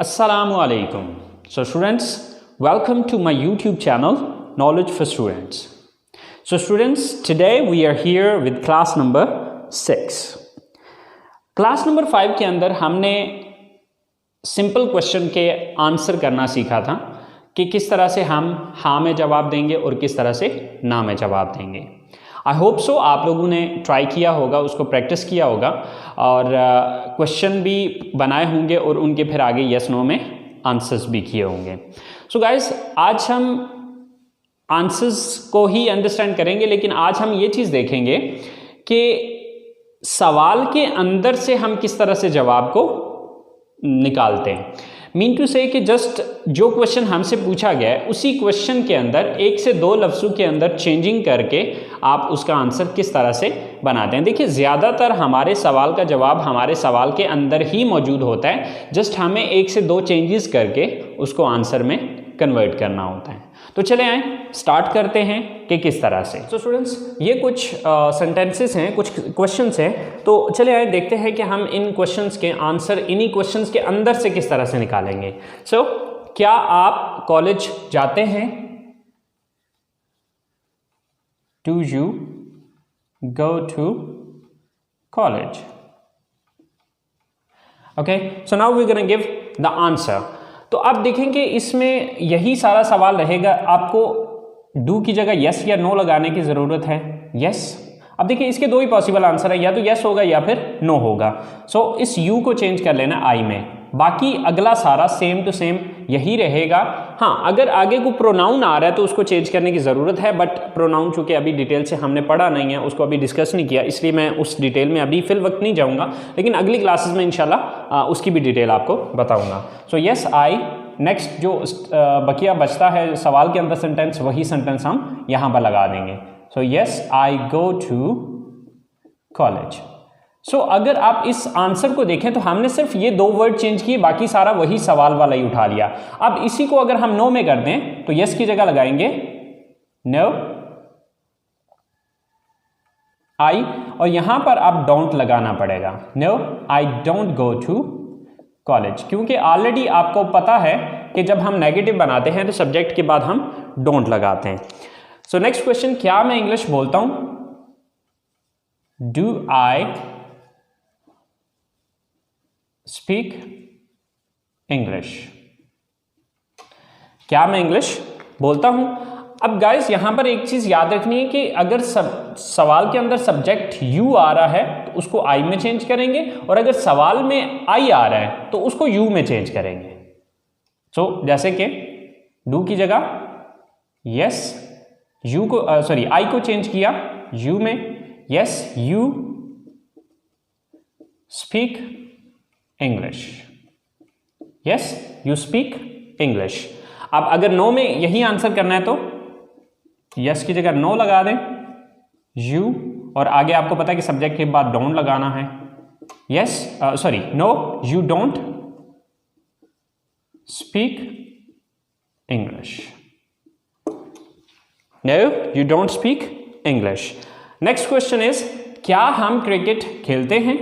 Assalamualaikum. So students, welcome to my YouTube channel Knowledge for Students. So students, today we are here with class number 6. Class number 5 के अंदर हमने simple question के answer करना सीखा था कि किस तरह से हम हाँ में जवाब देंगे और किस तरह से ना में जवाब देंगे। आई होप सो आप लोगों ने ट्राई किया होगा, उसको प्रैक्टिस किया होगा और क्वेश्चन भी बनाए होंगे और उनके फिर आगे यस नो में आंसर्स भी किए होंगे। सो गाइस, आज हम आंसर्स को ही अंडरस्टैंड करेंगे, लेकिन आज हम ये चीज़ देखेंगे कि सवाल के अंदर से हम किस तरह से जवाब को निकालते हैं। मीन टू से कि जस्ट जो क्वेश्चन हमसे पूछा गया है उसी क्वेश्चन के अंदर एक से दो लफ्ज़ों के अंदर चेंजिंग करके आप उसका आंसर किस तरह से बनाते हैं। देखिए, ज़्यादातर हमारे सवाल का जवाब हमारे सवाल के अंदर ही मौजूद होता है, जस्ट हमें एक से दो चेंजेस करके उसको आंसर में कन्वर्ट करना होता है। तो चले आए स्टार्ट करते हैं कि किस तरह से। सो स्टूडेंट्स, ये कुछ सेंटेंसेस हैं, कुछ क्वेश्चंस हैं, तो चले आए देखते हैं कि हम इन क्वेश्चंस के आंसर इन्हीं क्वेश्चंस के अंदर से किस तरह से निकालेंगे। सो क्या आप कॉलेज जाते हैं? Do you go to college? Okay, so now we gonna give the answer. तो आप देखेंगे इसमें यही सारा सवाल रहेगा, आपको डू की जगह यस या नो लगाने की ज़रूरत है। यस, अब देखिए इसके दो ही पॉसिबल आंसर है, या तो यस होगा या फिर नो होगा। सो इस यू को चेंज कर लेना आई में, बाकी अगला सारा सेम टू सेम यही रहेगा। हाँ, अगर आगे को प्रोनाउन आ रहा है तो उसको चेंज करने की ज़रूरत है, बट प्रोनाउन चूँकि अभी डिटेल से हमने पढ़ा नहीं है, उसको अभी डिस्कस नहीं किया, इसलिए मैं उस डिटेल में अभी फिल वक्त नहीं जाऊँगा, लेकिन अगली क्लासेस में इंशाल्लाह उसकी भी डिटेल आपको बताऊँगा। सो यस आई, नेक्स्ट जो बकिया बचता है सवाल के अंदर सेंटेंस, वही सेंटेंस हम यहाँ पर लगा देंगे। So yes I go to college. So अगर आप इस आंसर को देखें तो हमने सिर्फ ये दो वर्ड चेंज किए, बाकी सारा वही सवाल वाला ही उठा लिया। अब इसी को अगर हम नो में कर दें तो यस की जगह लगाएंगे नो आई, और यहां पर आप डोंट लगाना पड़ेगा। No I don't go to college, क्योंकि ऑलरेडी आपको पता है कि जब हम नेगेटिव बनाते हैं तो सब्जेक्ट के बाद हम डोंट लगाते हैं। सो नेक्स्ट क्वेश्चन, क्या मैं इंग्लिश बोलता हूं? Do I speak English? क्या मैं इंग्लिश बोलता हूं? अब गाइस यहां पर एक चीज याद रखनी है कि अगर सवाल के अंदर सब्जेक्ट यू आ रहा है तो उसको आई में चेंज करेंगे, और अगर सवाल में आई आ रहा है तो उसको यू में चेंज करेंगे। सो जैसे कि डू की जगह यस, यू को आई को चेंज किया यू में। Yes you speak English. Yes you speak English. अब अगर नो में यही आंसर करना है तो यस की जगह नो लगा दें यू, और आगे आपको पता है कि सब्जेक्ट के बाद डोंट लगाना है। Yes no you don't speak English. No you don't speak English. Next question is, क्या हम क्रिकेट खेलते हैं?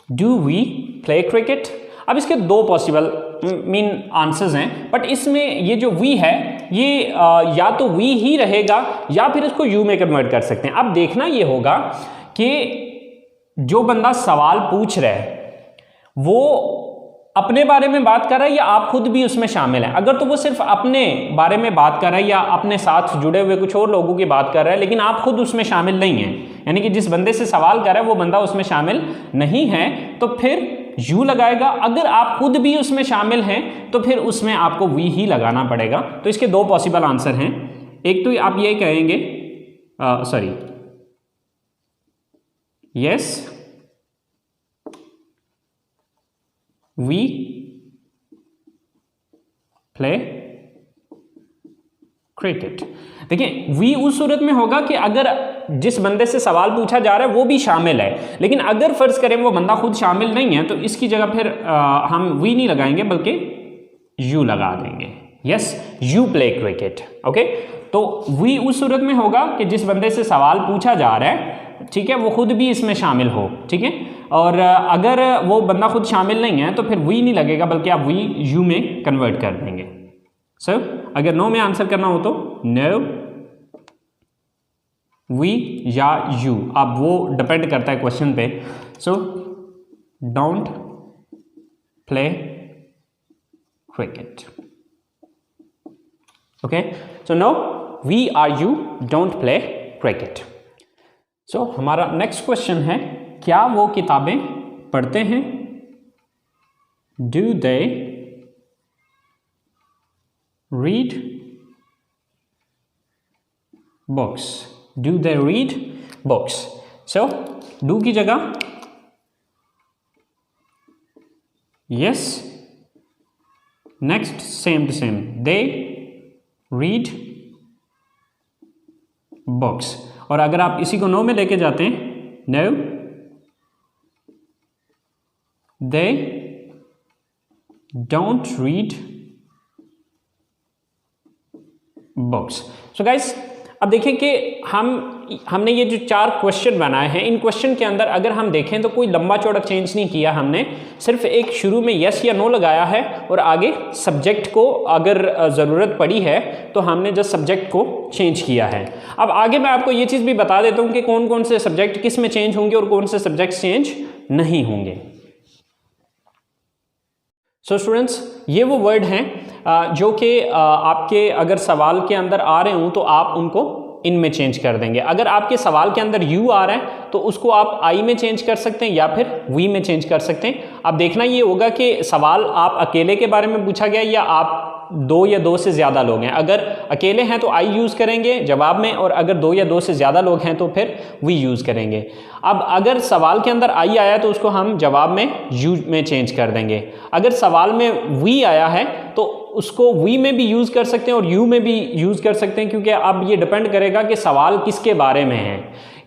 Do we play cricket? अब इसके दो पॉसिबल मीन आंसर्स हैं, बट इसमें ये जो वी है ये या तो वी ही रहेगा या फिर इसको यू में कन्वर्ट कर सकते हैं। अब देखना ये होगा कि जो बंदा सवाल पूछ रहा है वो अपने बारे में बात कर रहा है या आप खुद भी उसमें शामिल हैं। अगर तो वो सिर्फ अपने बारे में बात कर रहा है या अपने साथ जुड़े हुए कुछ और लोगों की बात कर रहा है, लेकिन आप खुद उसमें शामिल नहीं हैं, यानी कि जिस बंदे से सवाल कर रहा है वो बंदा उसमें शामिल नहीं है, तो फिर यू लगाएगा। अगर आप खुद भी उसमें शामिल हैं तो फिर उसमें आपको वी ही लगाना पड़ेगा। तो इसके दो पॉसिबल आंसर हैं, एक तो आप ये कहेंगे यस वी प्ले क्रिकेट। देखिए, वी उस सूरत में होगा कि अगर जिस बंदे से सवाल पूछा जा रहा है वो भी शामिल है, लेकिन अगर फर्ज करें वो बंदा खुद शामिल नहीं है तो इसकी जगह फिर हम वी नहीं लगाएंगे बल्कि यू लगा देंगे। Yes you play cricket. Okay, तो वी उस सूरत में होगा कि जिस बंदे से सवाल पूछा जा रहा है, ठीक है, वो खुद भी इसमें शामिल हो, ठीक है। और अगर वो बंदा खुद शामिल नहीं है तो फिर वी नहीं लगेगा, बल्कि आप वी यू में कन्वर्ट कर देंगे। सो अगर नो में आंसर करना हो तो नो, वी या यू, अब वो डिपेंड करता है क्वेश्चन पे। So don't play cricket, okay. So no, we are you don't play cricket. So हमारा नेक्स्ट क्वेश्चन है, क्या वो किताबें पढ़ते हैं? Do they read books? Do they read books? So do की जगह yes, next same to same, they read books. और अगर आप इसी को नो में लेके जाते हैं, no they don't read books. So guys, अब देखें कि हमने ये जो 4 क्वेश्चन बनाए हैं, इन क्वेश्चन के अंदर अगर हम देखें तो कोई लंबा चौड़ा चेंज नहीं किया हमने, सिर्फ एक शुरू में यस या नो लगाया है और आगे सब्जेक्ट को अगर ज़रूरत पड़ी है तो हमने जस्ट सब्जेक्ट को चेंज किया है। अब आगे मैं आपको ये चीज़ भी बता देता हूँ कि कौन कौन से सब्जेक्ट किस में चेंज होंगे और कौन से सब्जेक्ट चेंज नहीं होंगे। सो स्टूडेंट्स, ये वो वर्ड हैं जो कि आपके अगर सवाल के अंदर आ रहे हों तो आप उनको इनमें चेंज कर देंगे। अगर आपके सवाल के अंदर यू आ रहा है तो उसको आप आई में चेंज कर सकते हैं या फिर वी में चेंज कर सकते हैं। अब देखना ये होगा कि सवाल आप अकेले के बारे में पूछा गया या आप 2 या 2 से ज़्यादा लोग हैं। अगर अकेले हैं तो आई यूज़ करेंगे जवाब में, और अगर 2 या 2 से ज़्यादा लोग हैं तो फिर वी यूज़ करेंगे। अब अगर सवाल के अंदर आई आया तो उसको हम जवाब में यू में चेंज कर देंगे। अगर सवाल में वी आया है तो उसको वी में भी यूज़ कर सकते हैं और यू में भी यूज़ कर सकते हैं, क्योंकि अब ये डिपेंड करेगा कि सवाल किसके बारे में है।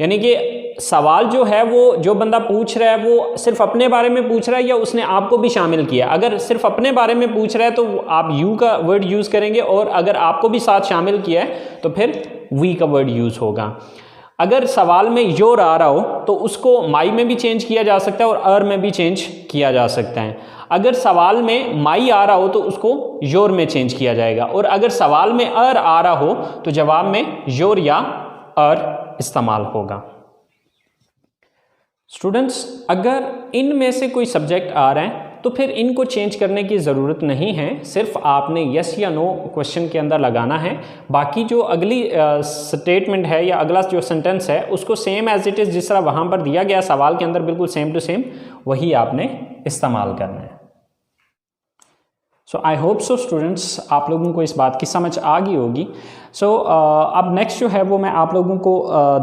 यानी कि सवाल जो है वो जो बंदा पूछ रहा है वो सिर्फ अपने बारे में पूछ रहा है या उसने आपको भी शामिल किया। अगर सिर्फ अपने बारे में पूछ रहा है तो आप यू का वर्ड यूज़ करेंगे, और अगर आपको भी साथ शामिल किया है तो फिर वी का वर्ड यूज़ होगा। अगर सवाल में योर आ रहा हो तो उसको माई में भी चेंज किया जा सकता है और अर में भी चेंज किया जा सकता है। अगर सवाल में माई आ रहा हो तो उसको योर में चेंज किया जाएगा, और अगर सवाल में अर आ रहा हो तो जवाब में योर या अर इस्तेमाल होगा। स्टूडेंट्स, अगर इनमें से कोई सब्जेक्ट आ रहा है तो फिर इनको चेंज करने की ज़रूरत नहीं है, सिर्फ आपने यस या नो क्वेश्चन के अंदर लगाना है। बाकी जो अगली स्टेटमेंट है या अगला जो सेंटेंस है उसको सेम एज इट इज़ जिस तरह वहाँ पर दिया गया सवाल के अंदर बिल्कुल सेम टू सेम वही आपने इस्तेमाल करना है। सो आई होप सो स्टूडेंट्स, आप लोगों को इस बात की समझ आ गई होगी। सो अब नेक्स्ट जो है वो मैं आप लोगों को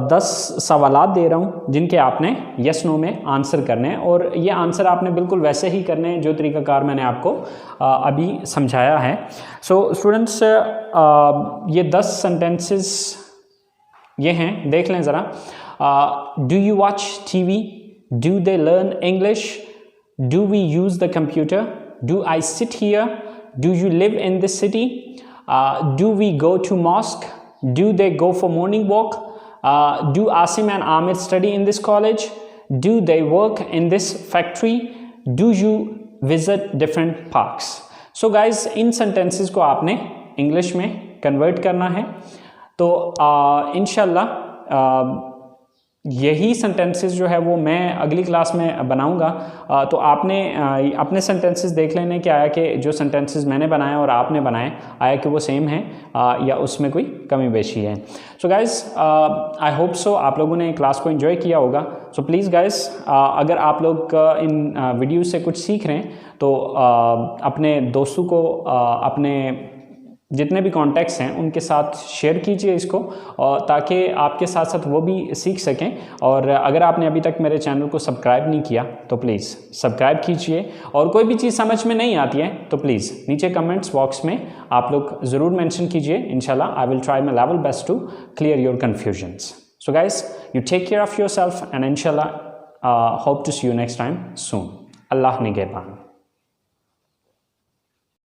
10 सवालात दे रहा हूँ जिनके आपने यस नो में आंसर करने हैं, और ये आंसर आपने बिल्कुल वैसे ही करने हैं जो तरीक़ाकार मैंने आपको अभी समझाया है। सो स्टूडेंट्स, ये 10 सेंटेंसेस ये हैं, देख लें ज़रा। Do you watch TV? Do they learn English? Do we use the computer? Do I sit here? Do you live in this city? Do we go to mosque? Do they go for morning walk? Do Asim and Amir study in this college? Do they work in this factory? Do you visit different parks? So guys, in sentences को आपने English में convert करना है। तो इंशाल्लाह यही sentences जो है वो मैं अगली क्लास में बनाऊंगा। तो आपने अपने सेंटेंसेस देख लेने कि आया कि जो सेंटेंसेस मैंने बनाए और आपने बनाए आया कि वो सेम है या उसमें कोई कमी बेशी है। So guys, I hope so आप लोगों ने क्लास को एंजॉय किया होगा। सो प्लीज़ गाइज़, अगर आप लोग इन वीडियो से कुछ सीख रहे हैं तो अपने दोस्तों को अपने जितने भी कॉन्टैक्ट्स हैं उनके साथ शेयर कीजिए इसको, ताकि आपके साथ साथ वो भी सीख सकें। और अगर आपने अभी तक मेरे चैनल को सब्सक्राइब नहीं किया तो प्लीज़ सब्सक्राइब कीजिए, और कोई भी चीज़ समझ में नहीं आती है तो प्लीज़ नीचे कमेंट्स बॉक्स में आप लोग ज़रूर मेंशन कीजिए। इंशाल्लाह I will try my level best to clear your confusions. So guys, you take care of your self and इंशाल्लाह hope to see you next time soon. अल्लाह निगहबान।